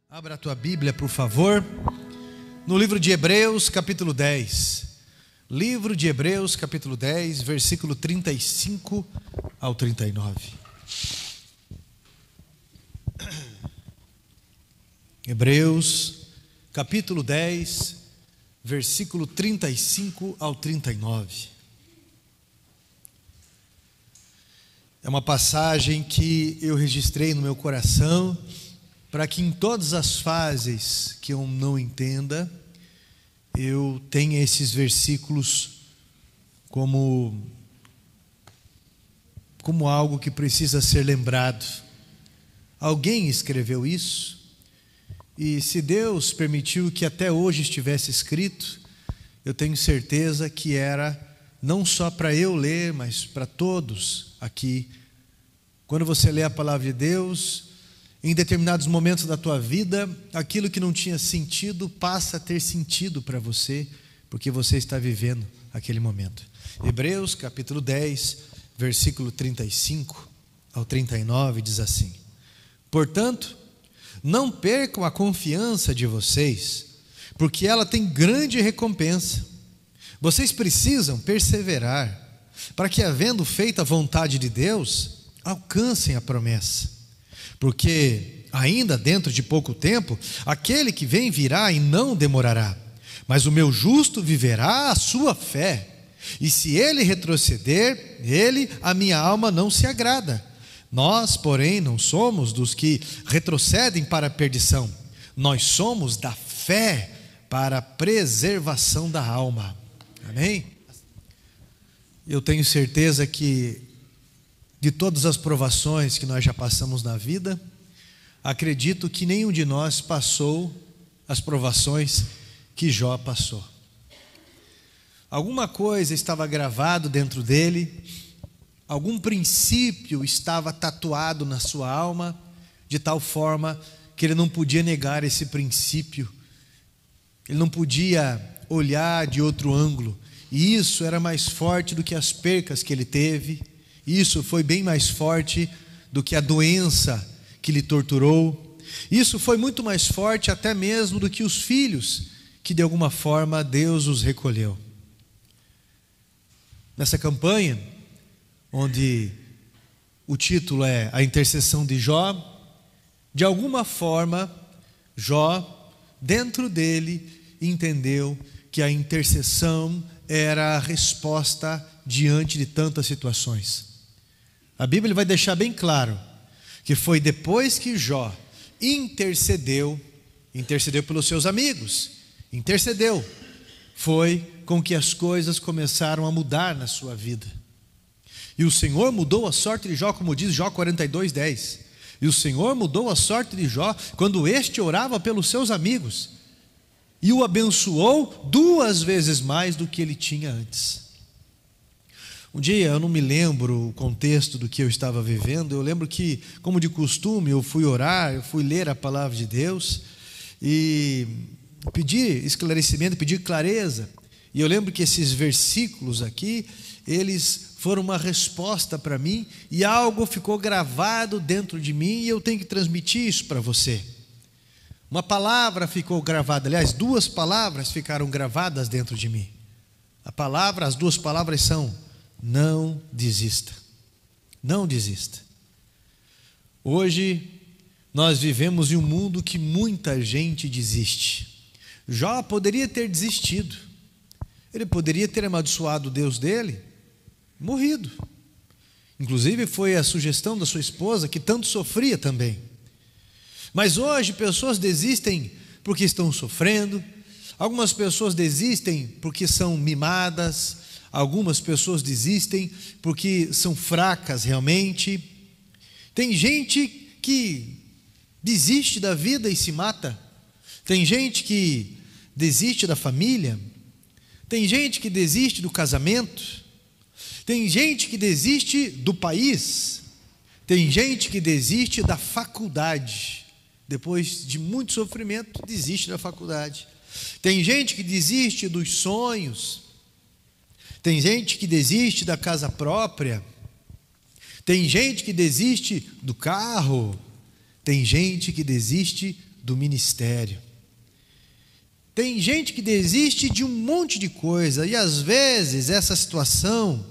Abra a tua Bíblia, por favor, no livro de Hebreus, capítulo 10. Livro de Hebreus, capítulo 10, versículo 35 ao 39. Hebreus, capítulo 10, versículo 35 ao 39. É uma passagem que eu registrei no meu coração, para que em todas as fases que eu não entenda, eu tenha esses versículos como algo que precisa ser lembrado. Alguém escreveu isso, e se Deus permitiu que até hoje estivesse escrito, eu tenho certeza que era não só para eu ler, mas para todos aqui. Quando você lê a palavra de Deus, em determinados momentos da tua vida, aquilo que não tinha sentido passa a ter sentido para você, porque você está vivendo aquele momento. Hebreus capítulo 10, versículo 35 ao 39 diz assim: portanto, não percam a confiança de vocês, porque ela tem grande recompensa. Vocês precisam perseverar, para que, havendo feito a vontade de Deus, alcancem a promessa. Porque ainda dentro de pouco tempo, aquele que vem virá e não demorará. Mas o meu justo viverá a sua fé. E se ele retroceder, a minha alma não se agrada. Nós, porém, não somos dos que retrocedem para a perdição. Nós somos da fé para a preservação da alma. Amém? Eu tenho certeza que de todas as provações que nós já passamos na vida, acredito que nenhum de nós passou as provações que Jó passou. Alguma coisa estava gravado dentro dele, algum princípio estava tatuado na sua alma, de tal forma que ele não podia negar esse princípio, ele não podia olhar de outro ângulo, e isso era mais forte do que as percas que ele teve. Isso foi bem mais forte do que a doença que lhe torturou. Isso foi muito mais forte até mesmo do que os filhos que de alguma forma Deus os recolheu. Nessa campanha, onde o título é A Intercessão de Jó, de alguma forma Jó, dentro dele, entendeu que a intercessão era a resposta diante de tantas situações. A Bíblia vai deixar bem claro que foi depois que Jó intercedeu pelos seus amigos, foi com que as coisas começaram a mudar na sua vida. E o Senhor mudou a sorte de Jó, como diz Jó 42:10. E o Senhor mudou a sorte de Jó quando este orava pelos seus amigos, e o abençoou 2 vezes mais do que ele tinha antes. Um dia, eu não me lembro o contexto do que eu estava vivendo, eu lembro que, como de costume, eu fui orar, eu fui ler a palavra de Deus e pedir esclarecimento, pedir clareza. E eu lembro que esses versículos aqui, eles foram uma resposta para mim, e algo ficou gravado dentro de mim, e eu tenho que transmitir isso para você. Uma palavra ficou gravada, aliás, 2 palavras ficaram gravadas dentro de mim. As 2 palavras são: não desista. Não desista. Hoje nós vivemos em um mundo que muita gente desiste. Jó poderia ter desistido. Ele poderia ter amaldiçoado o Deus dele, morrido. Inclusive foi a sugestão da sua esposa, que tanto sofria também. Mas hoje pessoas desistem porque estão sofrendo. Algumas pessoas desistem porque são mimadas. Algumas pessoas desistem porque são fracas realmente. Tem gente que desiste da vida e se mata. Tem gente que desiste da família. Tem gente que desiste do casamento. Tem gente que desiste do país. Tem gente que desiste da faculdade. Depois de muito sofrimento, desiste da faculdade. Tem gente que desiste dos sonhos. Tem gente que desiste da casa própria, tem gente que desiste do carro, tem gente que desiste do ministério, tem gente que desiste de um monte de coisa, e às vezes essa situação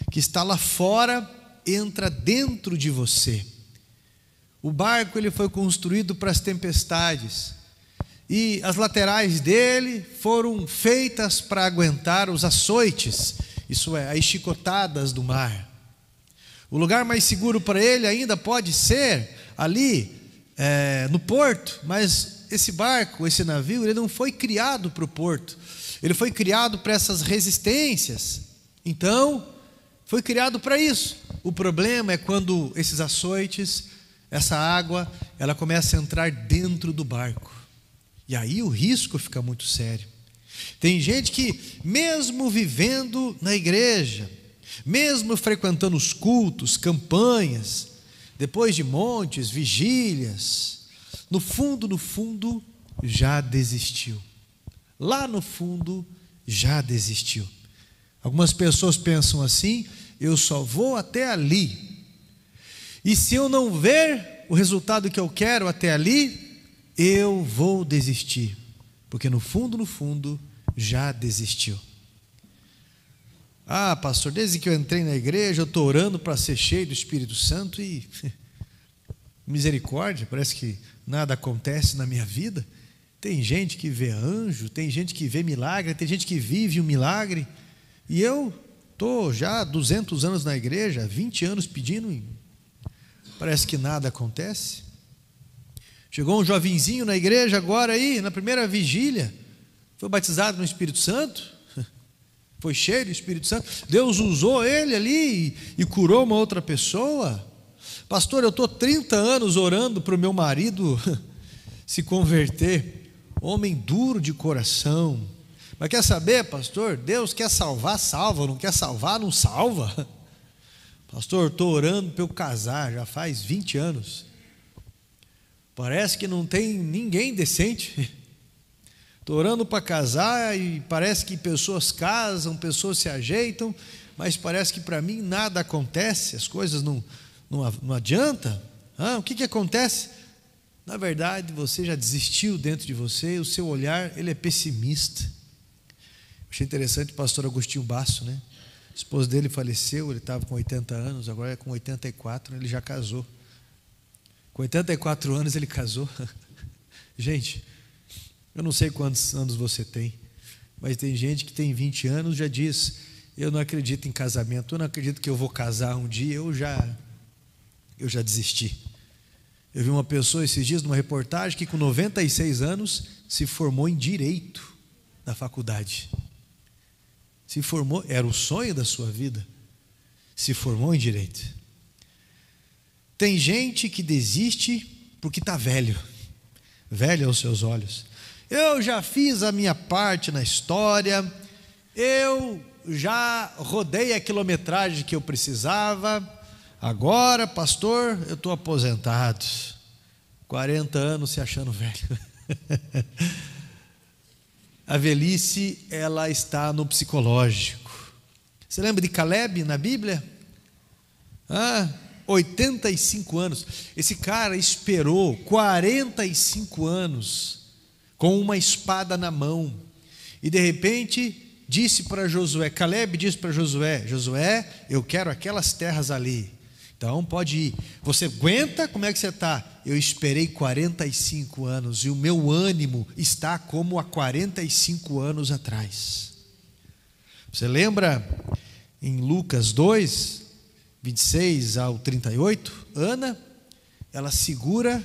que está lá fora entra dentro de você. O barco ele foi construído para as tempestades, e as laterais dele foram feitas para aguentar os açoites, isso é, as chicotadas do mar. O lugar mais seguro para ele ainda pode ser ali no porto, mas esse barco, esse navio, ele não foi criado para o porto, ele foi criado para essas resistências, então foi criado para isso. O problema é quando esses açoites, essa água, ela começa a entrar dentro do barco, e aí o risco fica muito sério. Tem gente que, mesmo vivendo na igreja, mesmo frequentando os cultos, campanhas, depois de montes, vigílias, no fundo, já desistiu. Lá no fundo, já desistiu. Algumas pessoas pensam assim: eu só vou até ali, e se eu não ver o resultado que eu quero até ali, eu vou desistir, porque no fundo, já desistiu. Ah, pastor, desde que eu entrei na igreja, eu estou orando para ser cheio do Espírito Santo e misericórdia, parece que nada acontece na minha vida. Tem gente que vê anjo, tem gente que vê milagre, tem gente que vive um milagre, e eu estou já há 200 anos na igreja, 20 anos pedindo, e parece que nada acontece. Chegou um jovenzinho na igreja agora aí, na primeira vigília, foi batizado no Espírito Santo, foi cheio do Espírito Santo, Deus usou ele ali e curou uma outra pessoa. Pastor, eu estou 30 anos orando para o meu marido se converter, homem duro de coração, mas quer saber, pastor, Deus quer salvar, salva, não quer salvar, não salva. Pastor, estou orando para eu casar, já faz 20 anos, parece que não tem ninguém decente. Estou orando para casar e parece que pessoas casam, pessoas se ajeitam, mas parece que para mim nada acontece, as coisas não adiantam. O que acontece? Na verdade, você já desistiu dentro de você, o seu olhar ele é pessimista. Achei interessante o pastor Agostinho Basso, né? A esposa dele faleceu, ele estava com 80 anos, agora é com 84, ele já casou. Com 84 anos ele casou. Gente, eu não sei quantos anos você tem, mas tem gente que tem 20 anos já diz: eu não acredito em casamento, eu não acredito que eu vou casar um dia, eu já desisti. Eu vi uma pessoa esses dias numa reportagem que com 96 anos se formou em Direito na faculdade. Se formou, era o sonho da sua vida, se formou em Direito. Tem gente que desiste porque está velho aos seus olhos. Eu já fiz a minha parte na história, eu já rodei a quilometragem que eu precisava, agora, pastor, eu estou aposentado. 40 anos se achando velho. A velhice, ela está no psicológico. Você lembra de Caleb na Bíblia? 85 anos. Esse cara esperou 45 anos com uma espada na mão, e de repente disse para Josué, Caleb disse para Josué: Josué, eu quero aquelas terras ali, então pode ir. Você aguenta? Como é que você está? Eu esperei 45 anos e o meu ânimo está como há 45 anos atrás. Você lembra em Lucas 2, 26 ao 38, Ana, ela segura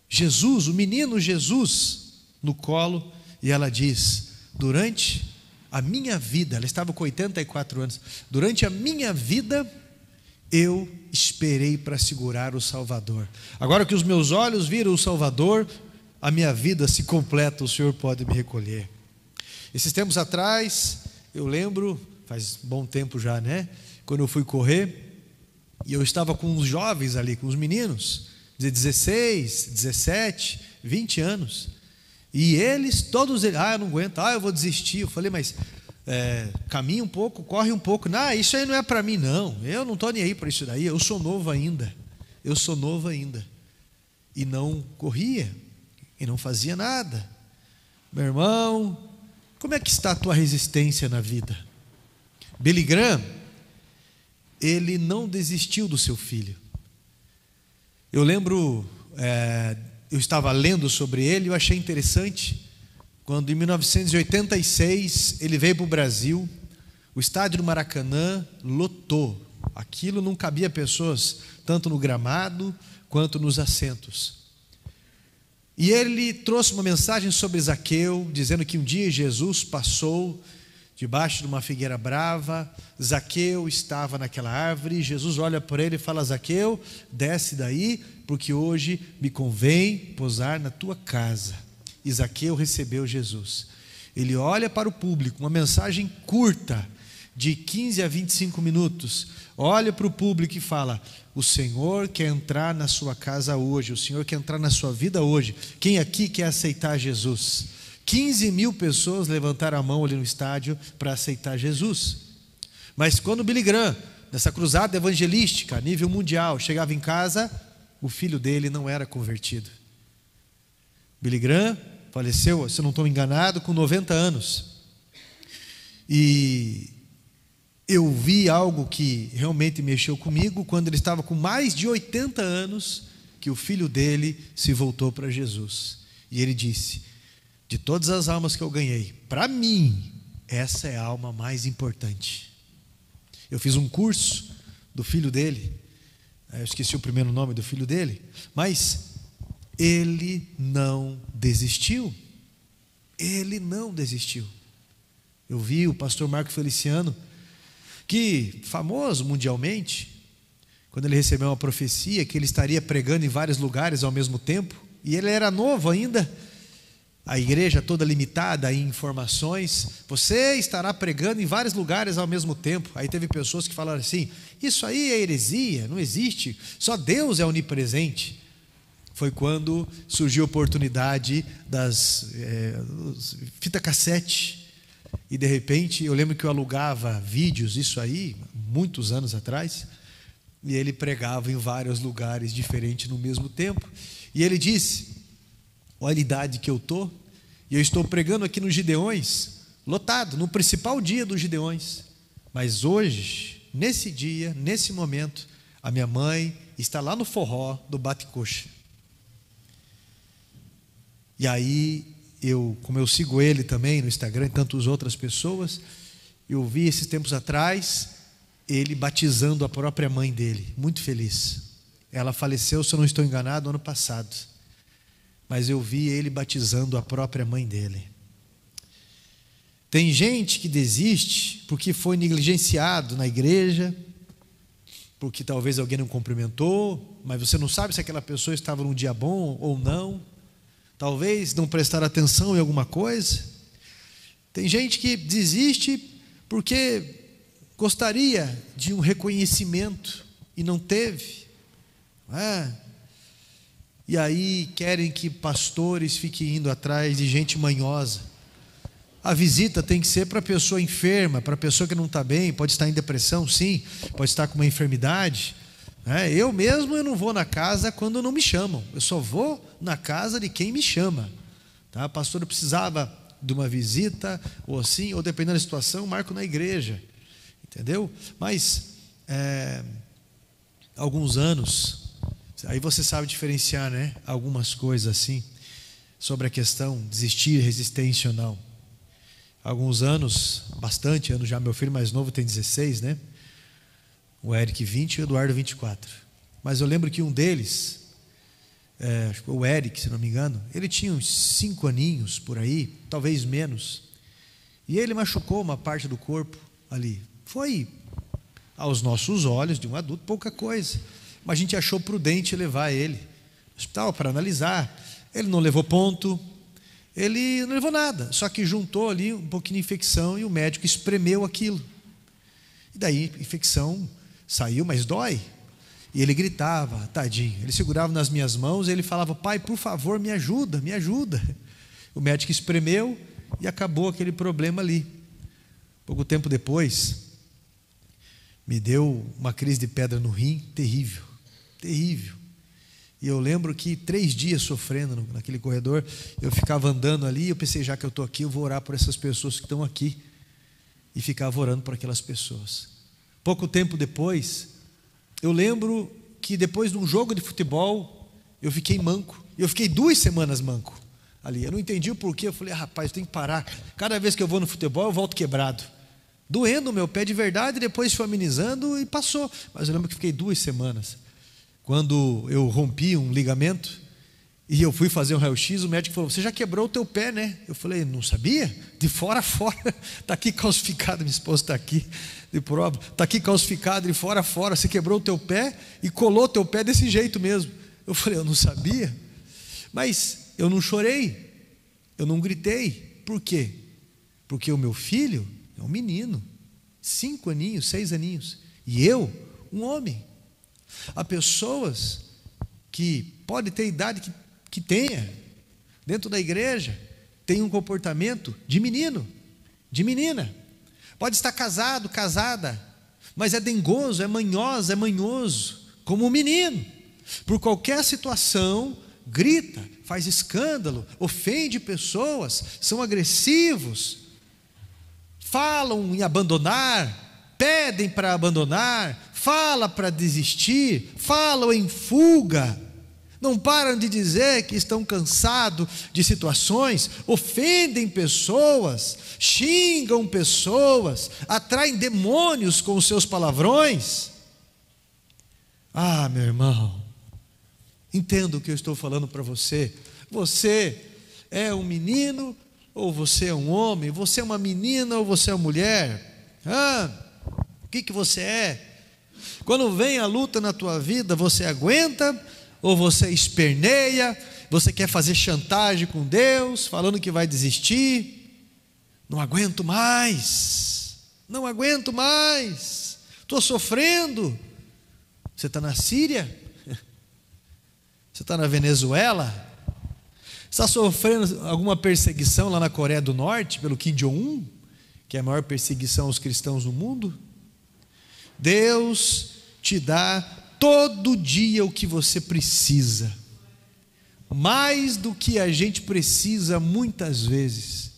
Jesus, o menino Jesus, no colo, e ela diz: durante a minha vida, ela estava com 84 anos, durante a minha vida eu esperei para segurar o Salvador. Agora que os meus olhos viram o Salvador, a minha vida se completa, o Senhor pode me recolher. Esses tempos atrás, eu lembro, faz bom tempo já, né? Quando eu fui correr, e eu estava com os jovens ali, com os meninos, de 16, 17, 20 anos, e eles, todos eles, eu não aguento, eu vou desistir. Eu falei, mas caminha um pouco, corre um pouco. Não, isso aí não é para mim não, eu não estou nem aí para isso daí, eu sou novo ainda. E não corria, e não fazia nada. Meu irmão, como é que está a tua resistência na vida? Billy Graham, ele não desistiu do seu filho. Eu lembro, eu estava lendo sobre ele, eu achei interessante, quando em 1986 ele veio para o Brasil, o estádio do Maracanã lotou. Aquilo não cabia pessoas, tanto no gramado quanto nos assentos. E ele trouxe uma mensagem sobre Zaqueu, dizendo que um dia Jesus passou debaixo de uma figueira brava, Zaqueu estava naquela árvore, Jesus olha para ele e fala: Zaqueu, desce daí, porque hoje me convém pousar na tua casa. E Zaqueu recebeu Jesus. Ele olha para o público, uma mensagem curta, de 15 a 25 minutos, olha para o público e fala: o Senhor quer entrar na sua casa hoje, o Senhor quer entrar na sua vida hoje. Quem aqui quer aceitar Jesus? 15 mil pessoas levantaram a mão ali no estádio para aceitar Jesus. Mas quando Billy Graham, nessa cruzada evangelística a nível mundial, chegava em casa, o filho dele não era convertido. Billy Graham faleceu, se não estou enganado, com 90 anos. E eu vi algo que realmente mexeu comigo, quando ele estava com mais de 80 anos, que o filho dele se voltou para Jesus. E ele disse: de todas as almas que eu ganhei, para mim, essa é a alma mais importante. Eu fiz um curso do filho dele, eu esqueci o primeiro nome do filho dele, mas ele não desistiu. Ele não desistiu. Eu vi o pastor Marco Feliciano, que famoso mundialmente, quando ele recebeu uma profecia que ele estaria pregando em vários lugares ao mesmo tempo, e ele era novo ainda, a igreja toda limitada em informações, você estará pregando em vários lugares ao mesmo tempo. Aí teve pessoas que falaram assim: isso aí é heresia, não existe, só Deus é onipresente. Foi quando surgiu a oportunidade das fita cassete, e de repente eu lembro que eu alugava vídeos, isso aí, muitos anos atrás, e ele pregava em vários lugares diferentes no mesmo tempo, e ele disse: olha a idade que eu estou, e eu estou pregando aqui nos Gideões, lotado, no principal dia dos Gideões, mas hoje, nesse dia, nesse momento, a minha mãe está lá no forró do Bate-Coxa. E aí, como eu sigo ele também no Instagram e tantas outras pessoas, eu vi esses tempos atrás, ele batizando a própria mãe dele, muito feliz. Ela faleceu, se eu não estou enganado, ano passado. Mas eu vi ele batizando a própria mãe dele. Tem gente que desiste porque foi negligenciado na igreja, porque talvez alguém não cumprimentou, mas você não sabe se aquela pessoa estava num dia bom ou não. Talvez não prestar atenção em alguma coisa. Tem gente que desiste porque gostaria de um reconhecimento e não teve. E aí querem que pastores fiquem indo atrás de gente manhosa. A visita tem que ser para a pessoa enferma, para a pessoa que não está bem, pode estar em depressão, sim, pode estar com uma enfermidade. Eu mesmo não vou na casa quando não me chamam, eu só vou na casa de quem me chama. A pastora precisava de uma visita, ou assim, ou dependendo da situação, marco na igreja, entendeu? Mas, alguns anos, aí você sabe diferenciar, né? Algumas coisas assim, sobre a questão desistir, resistência ou não. Alguns anos, bastante anos já, meu filho mais novo tem 16, né? O Eric 20 e o Eduardo 24. Mas eu lembro que um deles, o Eric, se não me engano, ele tinha uns 5 aninhos por aí, talvez menos. E ele machucou uma parte do corpo ali. Foi, aos nossos olhos, de um adulto, pouca coisa. Mas a gente achou prudente levar ele ao hospital para analisar. Ele não levou ponto, ele não levou nada. Só que juntou ali um pouquinho de infecção e o médico espremeu aquilo. E daí a infecção saiu, mas dói. E ele gritava, tadinho. Ele segurava nas minhas mãos e ele falava: pai, por favor, me ajuda, me ajuda. O médico espremeu e acabou aquele problema ali. Pouco tempo depois, me deu uma crise de pedra no rim, terrível, terrível. E eu lembro que 3 dias sofrendo naquele corredor, eu ficava andando ali, eu pensei, já que eu estou aqui, eu vou orar por essas pessoas que estão aqui. E ficava orando por aquelas pessoas. Pouco tempo depois, eu lembro que depois de um jogo de futebol, eu fiquei manco. Eu fiquei 2 semanas manco ali. Eu não entendi o porquê. Eu falei, rapaz, eu tenho que parar. Cada vez que eu vou no futebol, eu volto quebrado. Doendo o meu pé de verdade, depois foi amenizando e passou. Mas eu lembro que fiquei 2 semanas. Quando eu rompi um ligamento e eu fui fazer um raio-x, o médico falou, você já quebrou o teu pé, né? Eu falei, não sabia? De fora a fora, está aqui calcificado, minha esposa está aqui de prova, está aqui calcificado de fora a fora, você quebrou o teu pé e colou o teu pé desse jeito mesmo. Eu falei, eu não sabia, mas eu não chorei, eu não gritei. Por quê? Porque o meu filho é um menino, 5 aninhos, 6 aninhos, e eu, um homem. Há pessoas que podem ter a idade que tenha, dentro da igreja, tem um comportamento de menino, de menina, pode estar casado, casada, mas é dengoso, é manhosa, é manhoso, como um menino, por qualquer situação, grita, faz escândalo, ofende pessoas, são agressivos, falam em abandonar, pedem para abandonar, falam para desistir, falam em fuga, não param de dizer que estão cansados de situações, ofendem pessoas, xingam pessoas, atraem demônios com os seus palavrões. Ah, meu irmão, entenda o que eu estou falando para você. Você é um menino ou você é um homem? Você é uma menina ou você é uma mulher? O que você é? Quando vem a luta na tua vida, você aguenta ou você esperneia? Você quer fazer chantagem com Deus, falando que vai desistir? Não aguento mais, não aguento mais, estou sofrendo. Você está na Síria? Você está na Venezuela? Está sofrendo alguma perseguição lá na Coreia do Norte, pelo Kim Jong-un, que é a maior perseguição aos cristãos no mundo? Deus te dá todo dia o que você precisa, mais do que a gente precisa muitas vezes.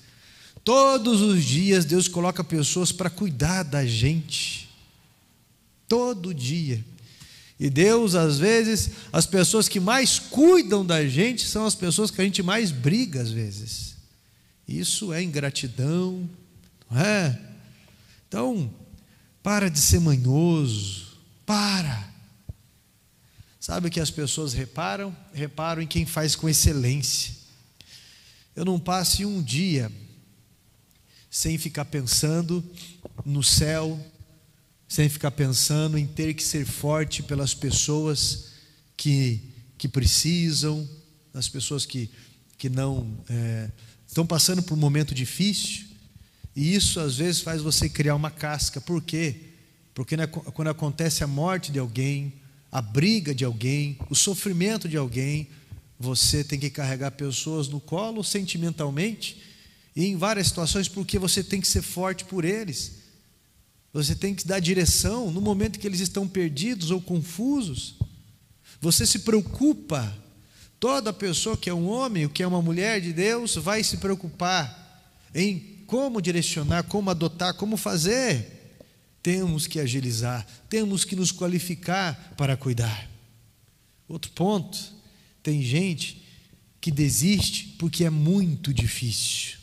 Todos os dias Deus coloca pessoas para cuidar da gente, todo dia. E Deus, às vezes, as pessoas que mais cuidam da gente são as pessoas que a gente mais briga às vezes. Isso é ingratidão, não é? Então, para de ser manhoso, para. Sabe o que as pessoas reparam? Reparam em quem faz com excelência. Eu não passe um dia sem ficar pensando no céu, sem ficar pensando em ter que ser forte pelas pessoas que precisam, as pessoas que não estão passando por um momento difícil. E isso às vezes faz você criar uma casca. Por quê? Porque quando acontece a morte de alguém, a briga de alguém, o sofrimento de alguém, você tem que carregar pessoas no colo sentimentalmente e em várias situações, porque você tem que ser forte por eles. Você tem que dar direção no momento que eles estão perdidos ou confusos. Você se preocupa. Toda pessoa que é um homem, que é uma mulher de Deus, vai se preocupar em como direcionar, como adotar, como fazer. Temos que agilizar, temos que nos qualificar para cuidar. Outro ponto, tem gente que desiste porque é muito difícil.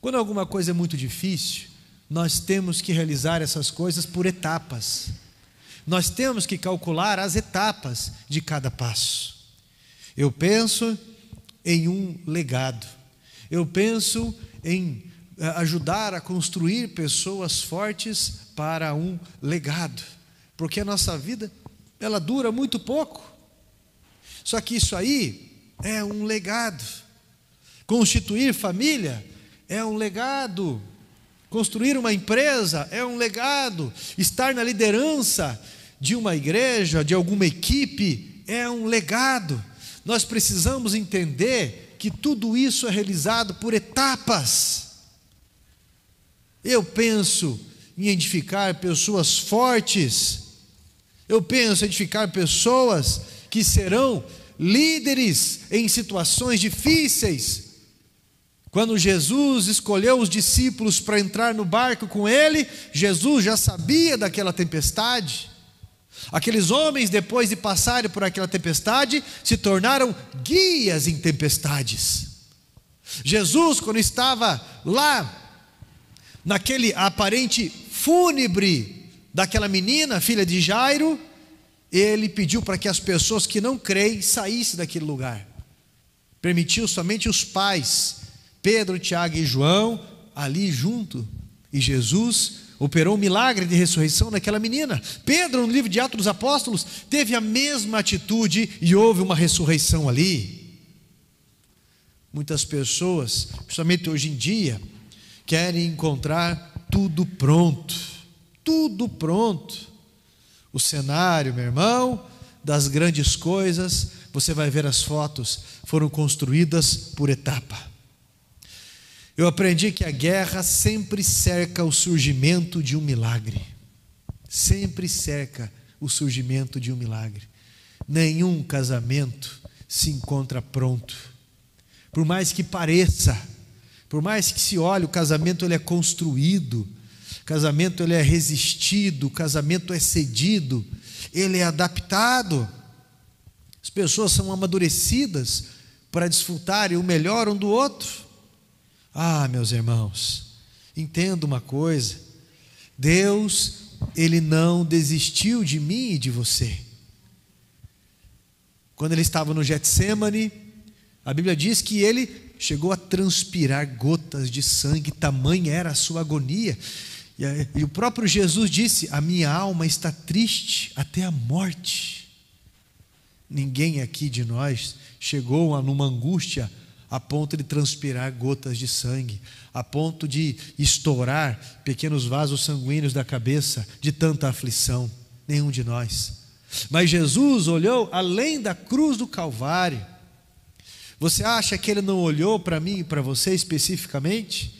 Quando alguma coisa é muito difícil, nós temos que realizar essas coisas por etapas. Nós temos que calcular as etapas de cada passo. Eu penso em um legado. Eu penso em ajudar a construir pessoas fortes para um legado. Porque a nossa vida, ela dura muito pouco. Só que isso aí é um legado. Constituir família é um legado. Construir uma empresa é um legado. Estar na liderança de uma igreja, de alguma equipe, é um legado. Nós precisamos entender que tudo isso é realizado por etapas. Eu penso em edificar pessoas fortes. Eu penso em edificar pessoas que serão líderes em situações difíceis. Quando Jesus escolheu os discípulos para entrar no barco com ele, Jesus já sabia daquela tempestade. Aqueles homens, depois de passarem por aquela tempestade, se tornaram guias em tempestades. Jesus, quando estava lá, naquele aparente fúnebre daquela menina, filha de Jairo, ele pediu para que as pessoas que não creem saíssem daquele lugar. Permitiu somente os pais, Pedro, Tiago e João, ali junto. E Jesus operou um milagre de ressurreição naquela menina. Pedro, no livro de Atos dos Apóstolos, teve a mesma atitude e houve uma ressurreição ali. Muitas pessoas, principalmente hoje em dia, querem encontrar tudo pronto. Tudo pronto. O cenário, meu irmão, das grandes coisas, você vai ver as fotos, foram construídas por etapa. Eu aprendi que a guerra sempre cerca o surgimento de um milagre. Sempre cerca o surgimento de um milagre. Nenhum casamento se encontra pronto. Por mais que pareça, por mais que se olhe, o casamento ele é construído, o casamento ele é resistido, o casamento é cedido, ele é adaptado. As pessoas são amadurecidas para desfrutarem o melhor um do outro. Ah, meus irmãos, entenda uma coisa, Deus, Ele não desistiu de mim e de você. Quando Ele estava no Getsêmani, a Bíblia diz que Ele chegou a transpirar gotas de sangue, tamanha era a sua agonia, e o próprio Jesus disse, a minha alma está triste até a morte. Ninguém aqui de nós chegou a numa angústia a ponto de transpirar gotas de sangue, a ponto de estourar pequenos vasos sanguíneos da cabeça, de tanta aflição, nenhum de nós. Mas Jesus olhou além da cruz do Calvário. Você acha que Ele não olhou para mim e para você especificamente?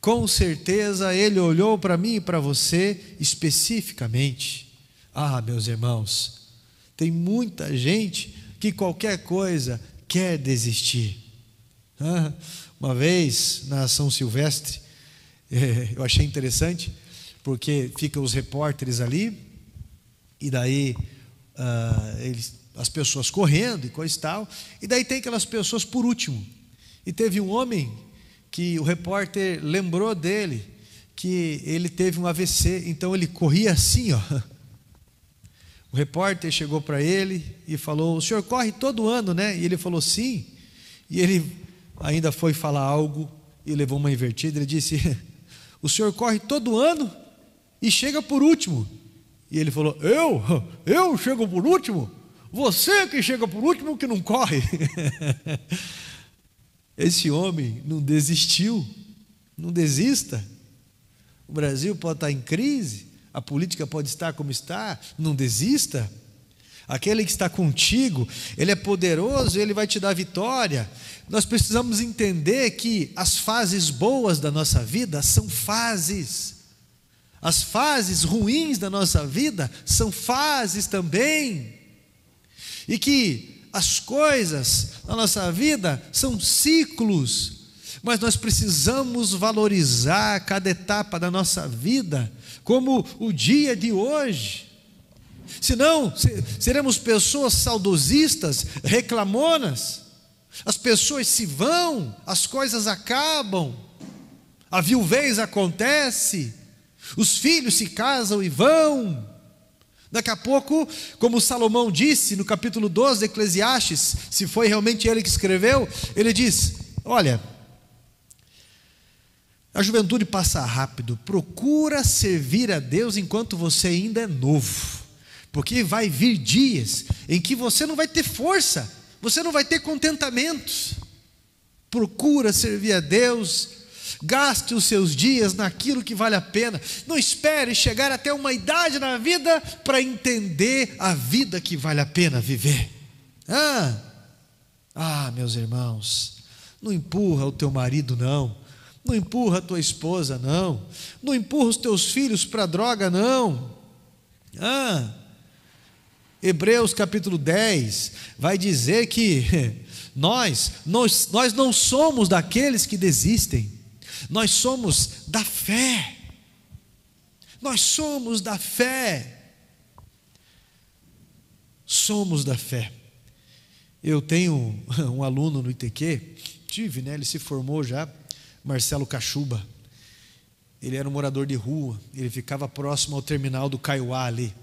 Com certeza Ele olhou para mim e para você especificamente. Ah, meus irmãos, tem muita gente que qualquer coisa quer desistir. Uma vez na São Silvestre, eu achei interessante, porque ficam os repórteres ali, e daí as pessoas correndo e coisa e tal, e daí tem aquelas pessoas por último, e teve um homem que o repórter lembrou dele, que ele teve um AVC, então ele corria assim, ó. O repórter chegou para ele e falou, o senhor corre todo ano, né? E ele falou sim, e ele ainda foi falar algo e levou uma invertida. Ele disse, o senhor corre todo ano e chega por último. E ele falou, eu chego por último? Você que chega por último que não corre. Esse homem não desistiu. Não desista. O Brasil pode estar em crise, a política pode estar como está, não desista. Aquele que está contigo, Ele é poderoso, Ele vai te dar vitória. Nós precisamos entender que as fases boas da nossa vida são fases. As fases ruins da nossa vida são fases também. E que as coisas da nossa vida são ciclos. Mas nós precisamos valorizar cada etapa da nossa vida, como o dia de hoje. Senão, seremos pessoas saudosistas, reclamonas. As pessoas se vão, as coisas acabam, a viuvez acontece, os filhos se casam e vão. Daqui a pouco, como Salomão disse no capítulo 12 de Eclesiastes, se foi realmente ele que escreveu, ele diz, olha, a juventude passa rápido, procura servir a Deus enquanto você ainda é novo, porque vai vir dias em que você não vai ter força, você não vai ter contentamento. Procura servir a Deus, gaste os seus dias naquilo que vale a pena. Não espere chegar até uma idade na vida para entender a vida que vale a pena viver. Meus irmãos, não empurra o teu marido não Não empurra a tua esposa, não. Não empurra os teus filhos para a droga, não. Hebreus capítulo 10 vai dizer que nós não somos daqueles que desistem, nós somos da fé. Nós somos da fé. Somos da fé. Eu tenho um aluno no ITQ, ele se formou já, Marcelo Cachuba. Ele era um morador de rua, ele ficava próximo ao terminal do Kaiowá ali,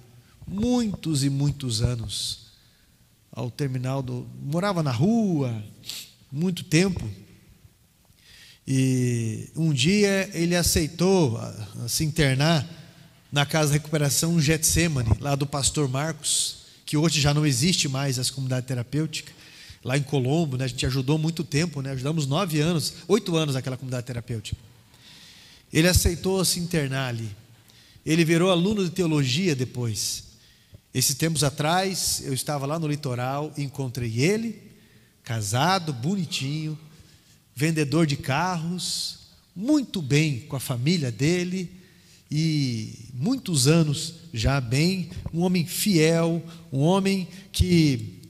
muitos e muitos anos. Morava na rua, muito tempo. E um dia ele aceitou se internar na Casa de Recuperação Getsemane, lá do pastor Marcos, que hoje já não existe mais essa comunidade terapêutica, lá em Colombo, a gente ajudou muito tempo, ajudamos 8 anos aquela comunidade terapêutica. Ele aceitou se internar ali, ele virou aluno de teologia depois. Esses tempos atrás, eu estava lá no litoral e encontrei ele, casado, bonitinho, vendedor de carros, muito bem com a família dele, e muitos anos já bem, um homem fiel, um homem que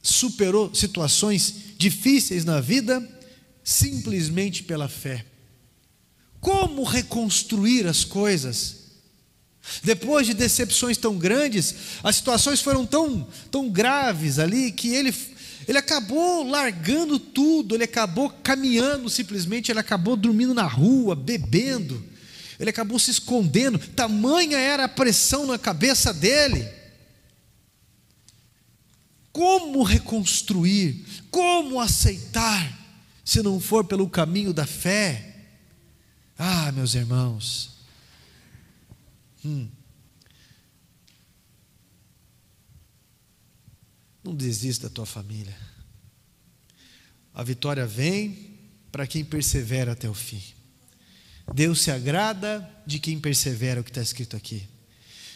superou situações difíceis na vida, simplesmente pela fé. Como reconstruir as coisas? Depois de decepções tão grandes, as situações foram tão graves ali, que ele acabou largando tudo, ele acabou caminhando simplesmente, ele acabou dormindo na rua, bebendo, ele acabou se escondendo, tamanha era a pressão na cabeça dele. Como reconstruir? Como aceitar, se não for pelo caminho da fé? Meus irmãos, não desista da tua família. A vitória vem para quem persevera até o fim. Deus se agrada de quem persevera, o que está escrito aqui.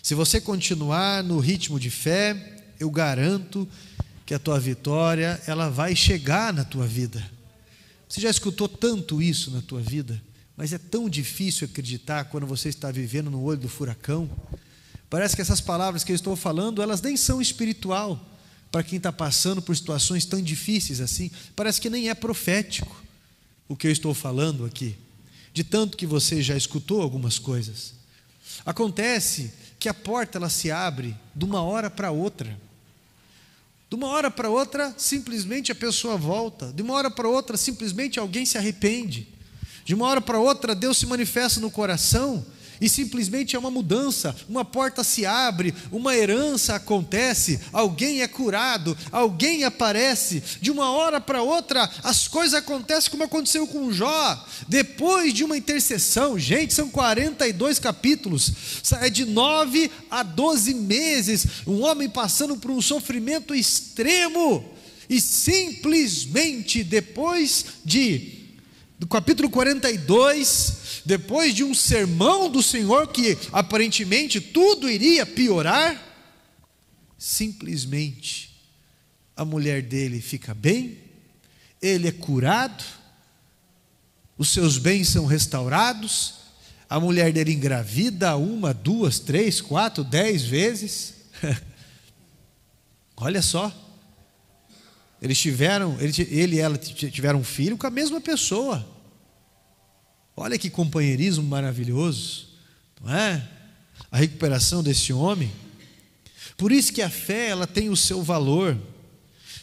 Se você continuar no ritmo de fé, eu garanto que a tua vitória, ela vai chegar na tua vida. Você já escutou tanto isso na tua vida, mas é tão difícil acreditar quando você está vivendo no olho do furacão. Parece que essas palavras que eu estou falando, elas nem são espiritual para quem está passando por situações tão difíceis assim. Parece que nem é profético o que eu estou falando aqui, de tanto que você já escutou algumas coisas. Acontece que a porta ela se abre de uma hora para outra. De uma hora para outra, simplesmente a pessoa volta. De uma hora para outra, simplesmente alguém se arrepende. De uma hora para outra, Deus se manifesta no coração e simplesmente é uma mudança. Uma porta se abre, uma herança acontece, alguém é curado, alguém aparece. De uma hora para outra, as coisas acontecem como aconteceu com Jó. Depois de uma intercessão, gente, são 42 capítulos, é de 9 a 12 meses, um homem passando por um sofrimento extremo, e simplesmente depois do capítulo 42, depois de um sermão do Senhor que aparentemente tudo iria piorar, simplesmente a mulher dele fica bem, ele é curado, os seus bens são restaurados, a mulher dele engravida 1, 2, 3, 4, 10 vezes. Olha só, ele e ela tiveram um filho com a mesma pessoa. Olha que companheirismo maravilhoso, não é? A recuperação desse homem. Por isso que a fé, ela tem o seu valor.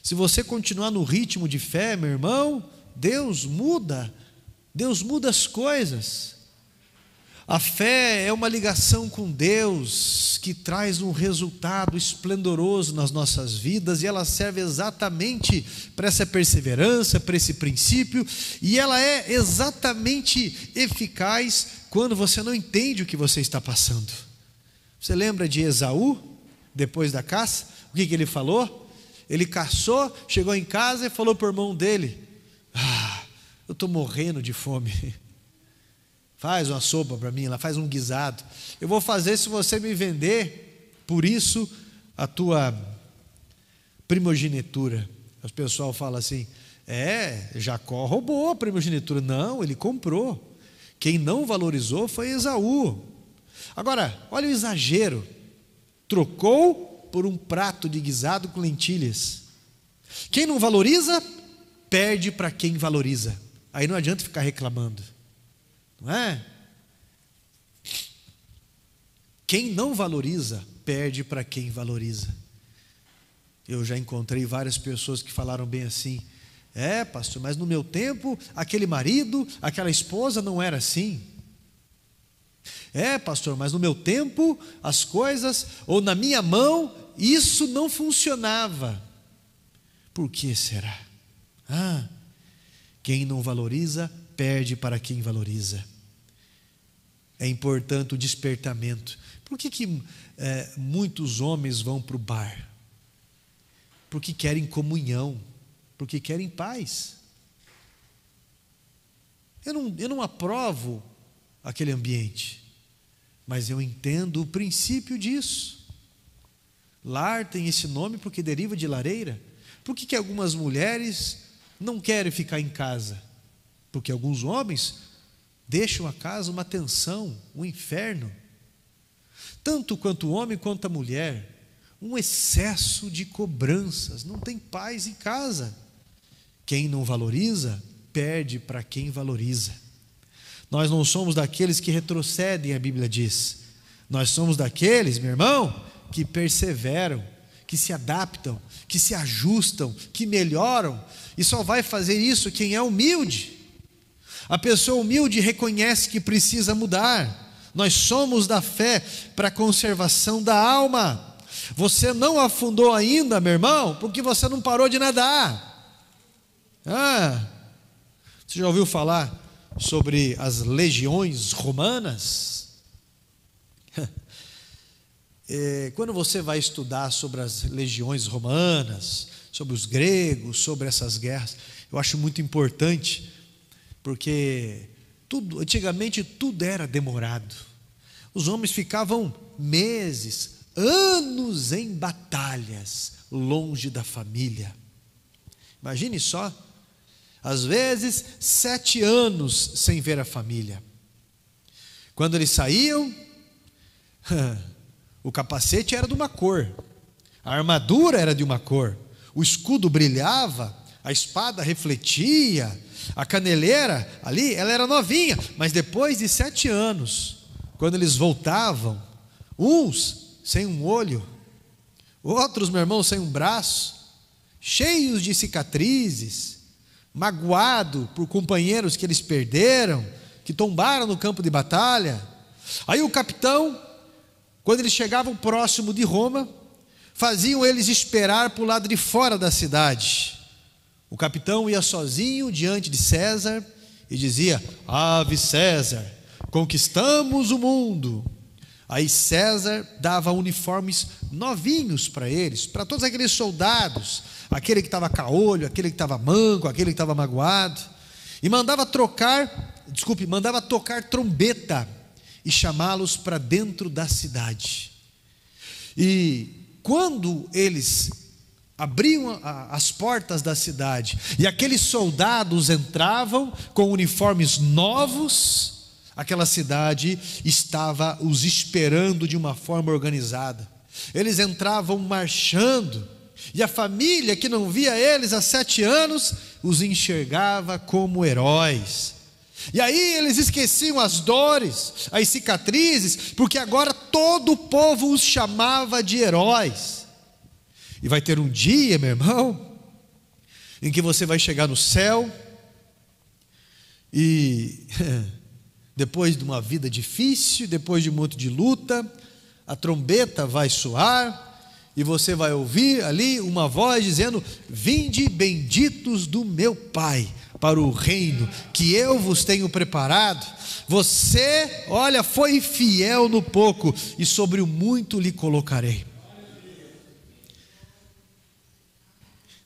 Se você continuar no ritmo de fé, meu irmão, Deus muda as coisas. A fé é uma ligação com Deus que traz um resultado esplendoroso nas nossas vidas, e ela serve exatamente para essa perseverança, para esse princípio, e ela é exatamente eficaz quando você não entende o que você está passando. Você lembra de Esaú, depois da caça? O que ele falou? Ele caçou, chegou em casa e falou para o irmão dele: eu estou morrendo de fome. Faz uma sopa para mim, faz um guisado. Eu vou fazer se você me vender, por isso, a tua primogenitura. O pessoal fala assim: Jacó roubou a primogenitura. Não, ele comprou. Quem não valorizou foi Esaú. Agora, olha o exagero. Trocou por um prato de guisado com lentilhas. Quem não valoriza, perde para quem valoriza. Aí não adianta ficar reclamando, não é? Quem não valoriza, perde para quem valoriza. Eu já encontrei várias pessoas que falaram bem assim: pastor, mas no meu tempo, aquele marido, aquela esposa não era assim. Pastor, mas no meu tempo, as coisas, ou na minha mão, isso não funcionava. Por que será? Quem não valoriza, perde para quem valoriza. É importante o despertamento. Por que muitos homens vão para o bar? Porque querem comunhão, porque querem paz. Eu não aprovo aquele ambiente, mas eu entendo o princípio disso. Lar tem esse nome porque deriva de lareira. Por que algumas mulheres não querem ficar em casa? Porque alguns homens deixam a casa uma tensão, um inferno. Tanto quanto o homem quanto a mulher, um excesso de cobranças, não tem paz em casa. Quem não valoriza, perde para quem valoriza. Nós não somos daqueles que retrocedem, a Bíblia diz. Nós somos daqueles, meu irmão, que perseveram, que se adaptam, que se ajustam, que melhoram. E só vai fazer isso quem é humilde. A pessoa humilde reconhece que precisa mudar. Nós somos da fé para a conservação da alma. Você não afundou ainda, meu irmão, porque você não parou de nadar. Você já ouviu falar sobre as legiões romanas? Quando você vai estudar sobre as legiões romanas, sobre os gregos, sobre essas guerras, eu acho muito importante, porque antigamente tudo era demorado. Os homens ficavam meses, anos em batalhas, longe da família. Imagine só, às vezes 7 anos sem ver a família. Quando eles saíam, o capacete era de uma cor, a armadura era de uma cor, o escudo brilhava, a espada refletia, a caneleira ali, ela era novinha. Mas depois de 7 anos, quando eles voltavam, uns sem um olho, outros, meu irmão, sem um braço, cheios de cicatrizes, magoado por companheiros que eles perderam, que tombaram no campo de batalha. Aí o capitão, quando eles chegavam próximo de Roma, faziam eles esperar para o lado de fora da cidade. O capitão ia sozinho diante de César e dizia: Ave César, conquistamos o mundo. Aí César dava uniformes novinhos para eles, para todos aqueles soldados, aquele que estava caolho, aquele que estava manco, aquele que estava magoado, e mandava tocar trombeta e chamá-los para dentro da cidade. E quando eles abriam as portas da cidade e aqueles soldados entravam com uniformes novos, aquela cidade estava os esperando de uma forma organizada. Eles entravam marchando, e a família que não via eles há 7 anos os enxergava como heróis. E aí eles esqueciam as dores, as cicatrizes, porque agora todo o povo os chamava de heróis. E vai ter um dia, meu irmão, em que você vai chegar no céu e depois de uma vida difícil, depois de um monte de luta, a trombeta vai soar e você vai ouvir ali uma voz dizendo: vinde benditos do meu Pai, para o reino que eu vos tenho preparado. Você, olha, foi fiel no pouco, e sobre o muito lhe colocarei.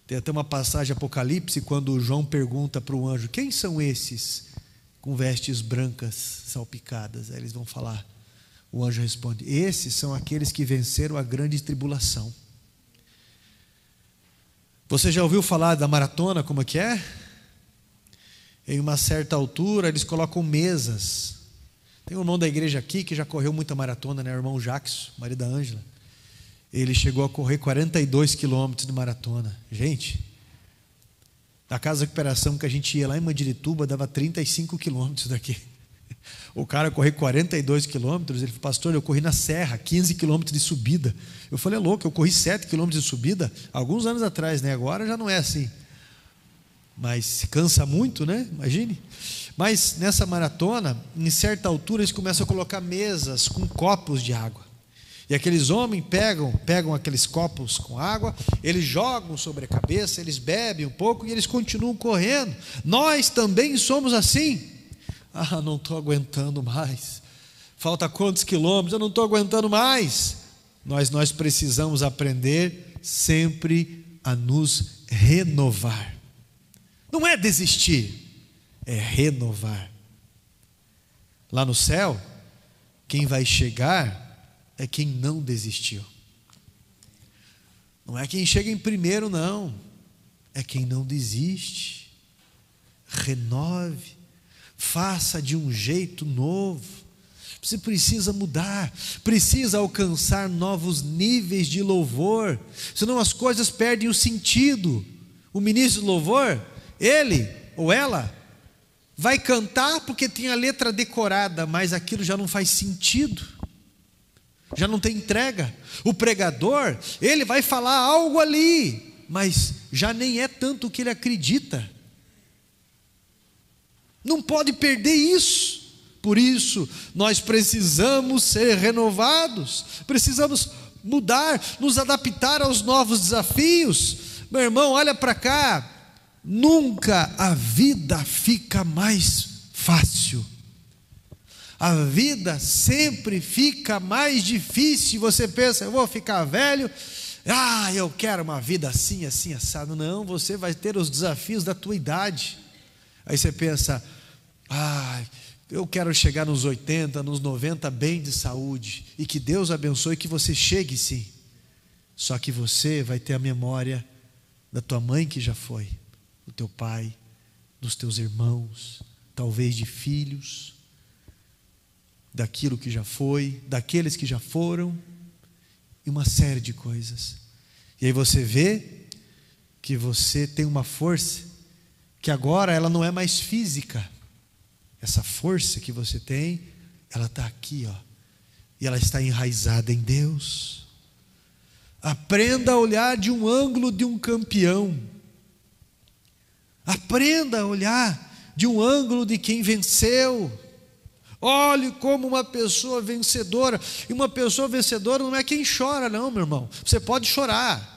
Tem até uma passagem Apocalipse, quando João pergunta para o anjo: quem são esses com vestes brancas salpicadas? Aí eles vão falar, o anjo responde: esses são aqueles que venceram a grande tribulação. Você já ouviu falar da maratona, como é que é? Em uma certa altura, eles colocam mesas. Tem um irmão da igreja aqui que já correu muita maratona, né? O irmão Jackson, marido da Ângela. Ele chegou a correr 42 quilômetros de maratona. Gente, na casa de recuperação que a gente ia lá em Mandirituba, dava 35 quilômetros daqui. O cara correu 42 quilômetros. Ele falou: pastor, eu corri na serra, 15 quilômetros de subida. Eu falei: é louco, eu corri 7 quilômetros de subida alguns anos atrás, né? Agora já não é assim. Mas se cansa muito, né? Imagine. Mas nessa maratona, em certa altura, eles começam a colocar mesas com copos de água. E aqueles homens pegam aqueles copos com água, eles jogam sobre a cabeça, eles bebem um pouco e eles continuam correndo. Nós também somos assim. Ah, não estou aguentando mais. Falta quantos quilômetros? Eu não estou aguentando mais. Nós precisamos aprender sempre a nos renovar. Não é desistir, é renovar. Lá no céu, quem vai chegar é quem não desistiu. Não é quem chega em primeiro, não. É quem não desiste. Renove. Faça de um jeito novo. Você precisa mudar, precisa alcançar novos níveis de louvor, senão as coisas perdem o sentido. O ministro de louvor, ele ou ela vai cantar porque tem a letra decorada, mas aquilo já não faz sentido, já não tem entrega. O pregador, ele vai falar algo ali, mas já nem é tanto o que ele acredita. Não pode perder isso. Por isso, nós precisamos ser renovados, precisamos mudar, nos adaptar aos novos desafios. Meu irmão, olha para cá. Nunca a vida fica mais fácil. A vida sempre fica mais difícil. Você pensa: eu vou ficar velho, eu quero uma vida assim, assim, assado. Não, você vai ter os desafios da tua idade. Aí você pensa: eu quero chegar nos 80, nos 90 bem de saúde, e que Deus abençoe que você chegue sim. Só que você vai ter a memória da tua mãe que já foi, do teu pai, dos teus irmãos, talvez de filhos, daquilo que já foi, daqueles que já foram, e uma série de coisas. E aí você vê que você tem uma força que agora ela não é mais física. Essa força que você tem, ela está aqui, e ela está enraizada em Deus. Aprenda a olhar de um ângulo de um campeão. Aprenda a olhar de um ângulo de quem venceu. Olhe como uma pessoa vencedora. E uma pessoa vencedora não é quem chora, não, meu irmão. Você pode chorar.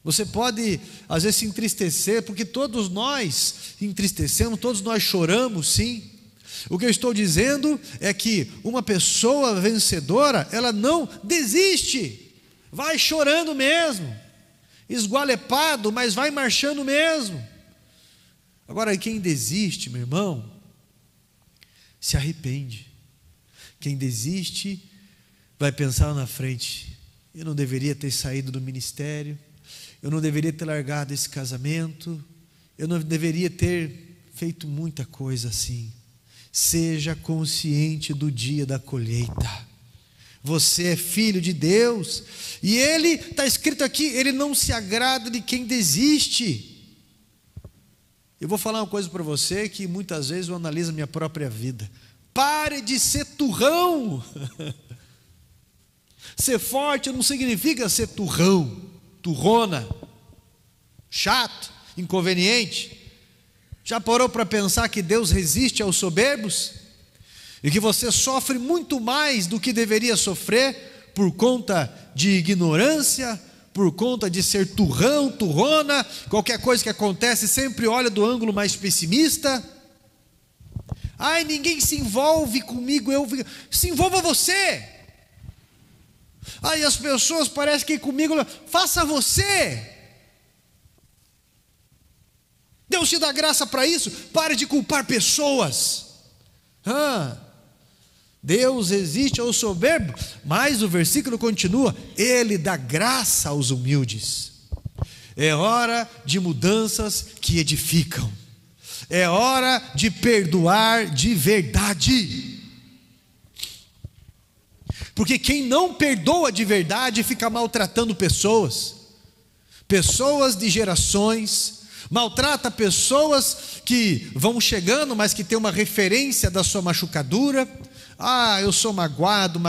Você pode, às vezes, se entristecer, porque todos nós entristecemos, todos nós choramos, sim. O que eu estou dizendo é que uma pessoa vencedora, ela não desiste, vai chorando mesmo, esgualepado, mas vai marchando mesmo. Agora, quem desiste, meu irmão, se arrepende. Quem desiste vai pensar na frente: eu não deveria ter saído do ministério, eu não deveria ter largado esse casamento, eu não deveria ter feito muita coisa assim. Seja consciente do dia da colheita. Você é filho de Deus, e Ele, está escrito aqui, Ele não se agrada de quem desiste. Eu vou falar uma coisa para você que muitas vezes eu analiso a minha própria vida. Pare de ser turrão. Ser forte não significa ser turrão, turrona, chato, inconveniente. Já parou para pensar que Deus resiste aos soberbos? E que você sofre muito mais do que deveria sofrer por conta de ignorância, por conta de ser turrão, turrona, qualquer coisa que acontece sempre olha do ângulo mais pessimista. Ninguém se envolve comigo, se envolva você. As pessoas parecem que comigo, faça você. Deus te dá graça para isso. Pare de culpar pessoas. Deus resiste ao soberbo, mas o versículo continua: Ele dá graça aos humildes. É hora de mudanças que edificam. É hora de perdoar de verdade. Porque quem não perdoa de verdade fica maltratando pessoas de gerações, maltrata pessoas que vão chegando, mas que tem uma referência da sua machucadura. Eu sou magoado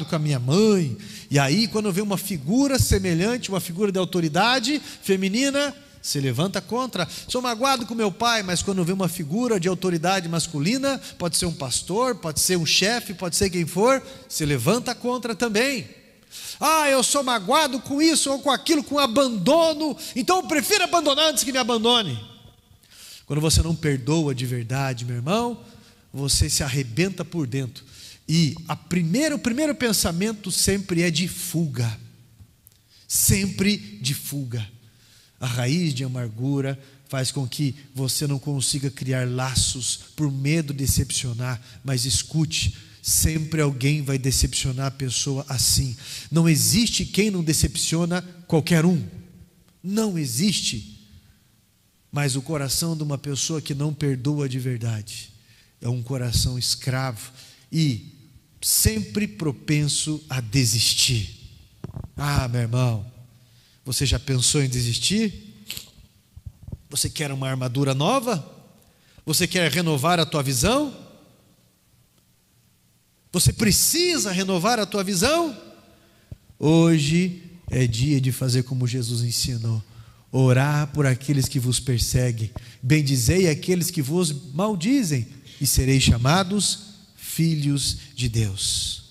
com a minha mãe. E aí quando vê uma figura semelhante, uma figura de autoridade feminina, se levanta contra. Sou magoado com meu pai, mas quando vê uma figura de autoridade masculina, pode ser um pastor, pode ser um chefe, pode ser quem for, se levanta contra também. Eu sou magoado com isso ou com aquilo, com abandono, então eu prefiro abandonar antes que me abandone. Quando você não perdoa de verdade, meu irmão, você se arrebenta por dentro. E o primeiro pensamento sempre é de fuga. Sempre de fuga. A raiz de amargura faz com que você não consiga criar laços por medo de decepcionar. Mas escute, sempre alguém vai decepcionar a pessoa assim. Não existe quem não decepciona qualquer um. Não existe. Mas o coração de uma pessoa que não perdoa de verdade é um coração escravo e sempre propenso a desistir. Meu irmão, você já pensou em desistir? Você quer uma armadura nova? Você quer renovar a tua visão? Você precisa renovar a tua visão? Hoje é dia de fazer como Jesus ensinou: orar por aqueles que vos perseguem, bendizei aqueles que vos maldizem, e sereis chamados filhos de Deus.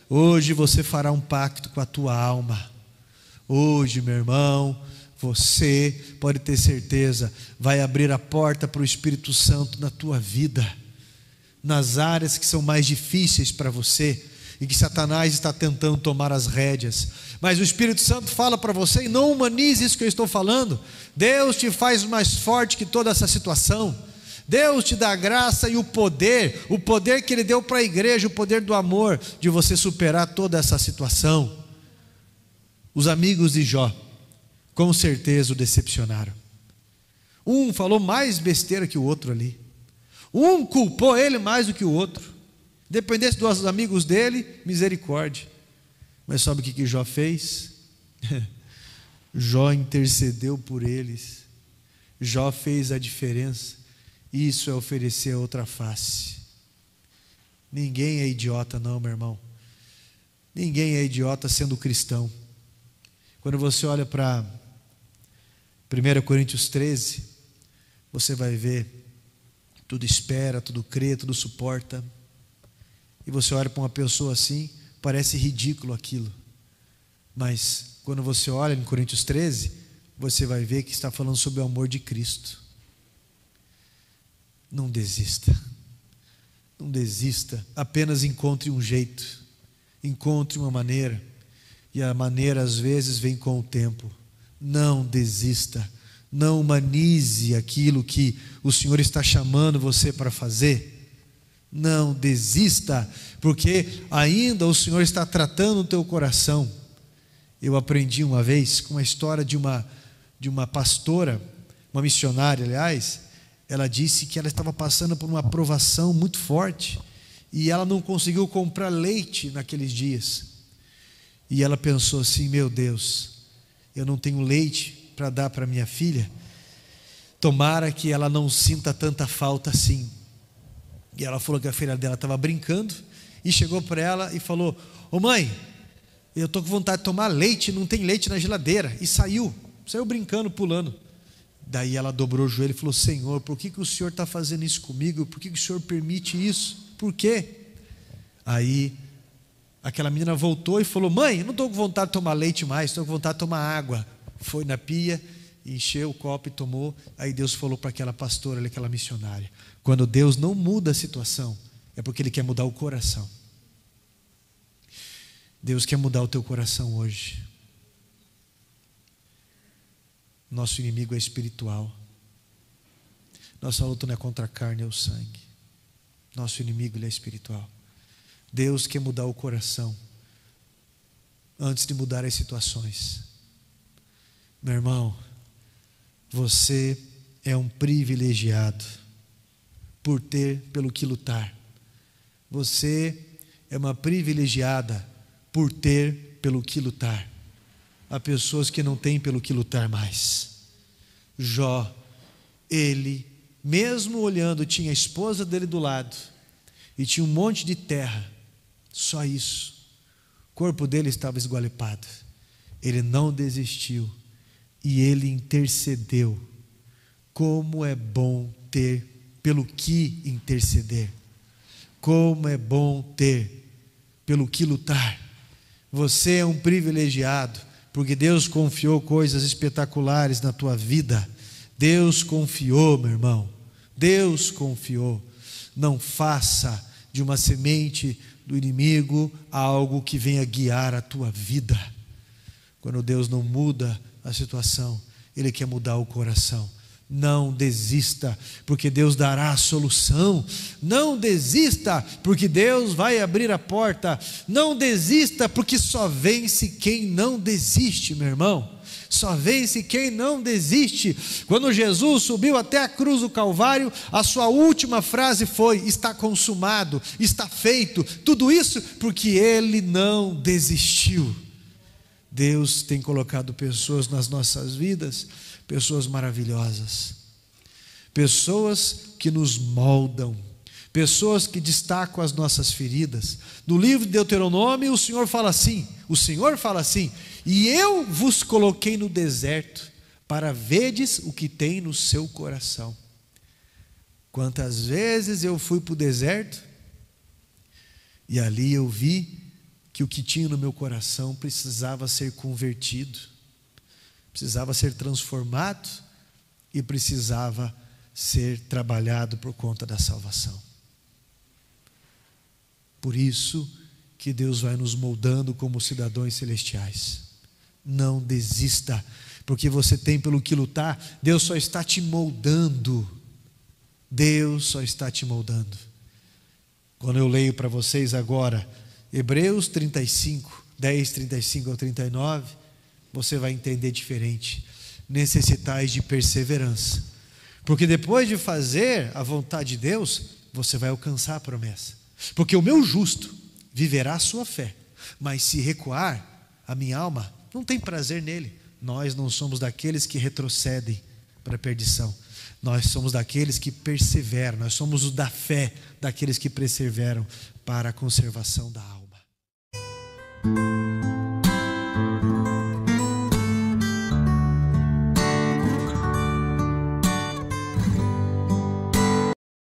Hoje você fará um pacto com a tua alma. Hoje, meu irmão, você pode ter certeza, vai abrir a porta para o Espírito Santo na tua vida, nas áreas que são mais difíceis para você e que Satanás está tentando tomar as rédeas. Mas o Espírito Santo fala para você, e não humanize isso que eu estou falando. Deus te faz mais forte que toda essa situação. Deus te dá a graça e o poder que Ele deu para a igreja, o poder do amor, de você superar toda essa situação. Os amigos de Jó, com certeza o decepcionaram. Um falou mais besteira que o outro ali. Um culpou ele mais do que o outro. Dependesse dos amigos dele, misericórdia. Mas sabe o que Jó fez? Jó intercedeu por eles. Jó fez a diferença. Isso é oferecer a outra face. Ninguém é idiota não, meu irmão. Ninguém é idiota sendo cristão. Quando você olha para 1 Coríntios 13, você vai ver, tudo espera, tudo crê, tudo suporta. E você olha para uma pessoa assim, parece ridículo aquilo. Mas quando você olha em Coríntios 13, você vai ver que está falando sobre o amor de Cristo. Não desista. Não desista, apenas encontre um jeito, encontre uma maneira. E a maneira às vezes vem com o tempo. Não desista, não humanize aquilo que o Senhor está chamando você para fazer. Não desista, porque ainda o Senhor está tratando o teu coração. Eu aprendi uma vez com a história de uma pastora, uma missionária, aliás. Ela disse que ela estava passando por uma provação muito forte e ela não conseguiu comprar leite naqueles dias. E ela pensou assim: meu Deus, eu não tenho leite para dar para minha filha. Tomara que ela não sinta tanta falta assim. E ela falou que a filha dela estava brincando e chegou para ela e falou: ô mãe, eu estou com vontade de tomar leite, não tem leite na geladeira. E saiu brincando, pulando. Daí ela dobrou o joelho e falou: Senhor, por que o Senhor está fazendo isso comigo? Por que o Senhor permite isso? Por quê? Aí aquela menina voltou e falou: mãe, não estou com vontade de tomar leite mais, estou com vontade de tomar água. Foi na pia, encheu o copo e tomou. Aí Deus falou para aquela pastora, aquela missionária: quando Deus não muda a situação, é porque Ele quer mudar o coração. Deus quer mudar o teu coração hoje. Nosso inimigo é espiritual. Nossa luta não é contra a carne ou o sangue. Nosso inimigo ele é espiritual. Deus quer mudar o coração antes de mudar as situações. Meu irmão, você é um privilegiado. por ter pelo que lutar. Você é uma privilegiada por ter pelo que lutar. Há pessoas que não têm pelo que lutar mais. Jó, ele, mesmo olhando, tinha a esposa dele do lado e tinha um monte de terra, só isso. O corpo dele estava esgualepado. Ele não desistiu e ele intercedeu. Como é bom ter pelo que interceder. Como é bom ter pelo que lutar. Você é um privilegiado, porque Deus confiou coisas espetaculares na tua vida. Deus confiou, meu irmão. Deus confiou. Não faça de uma semente do inimigo algo que venha guiar a tua vida. Quando Deus não muda a situação, Ele quer mudar o coração. Não desista, porque Deus dará a solução. Não desista, porque Deus vai abrir a porta. Não desista, porque só vence quem não desiste, meu irmão. Só vence quem não desiste. Quando Jesus subiu até a cruz do Calvário, a sua última frase foi: está consumado, está feito. Tudo isso porque Ele não desistiu. Deus tem colocado pessoas nas nossas vidas, pessoas maravilhosas, pessoas que nos moldam, pessoas que destacam as nossas feridas. No livro de Deuteronômio, o Senhor fala assim: e eu vos coloquei no deserto para vedes o que tem no seu coração. Quantas vezes eu fui para o deserto e ali eu vi que o que tinha no meu coração precisava ser convertido, precisava ser transformado e precisava ser trabalhado por conta da salvação. Por isso que Deus vai nos moldando como cidadãos celestiais. Não desista, porque você tem pelo que lutar. Deus só está te moldando. Deus só está te moldando. Quando eu leio para vocês agora Hebreus 35, 10, 35 ao 39, você vai entender diferente. Necessitais de perseverança, porque depois de fazer a vontade de Deus, você vai alcançar a promessa. Porque o meu justo viverá a sua fé, mas se recuar, a minha alma não tem prazer nele. Nós não somos daqueles que retrocedem para a perdição, nós somos daqueles que perseveram, nós somos os da fé, daqueles que perseveram para a conservação da alma.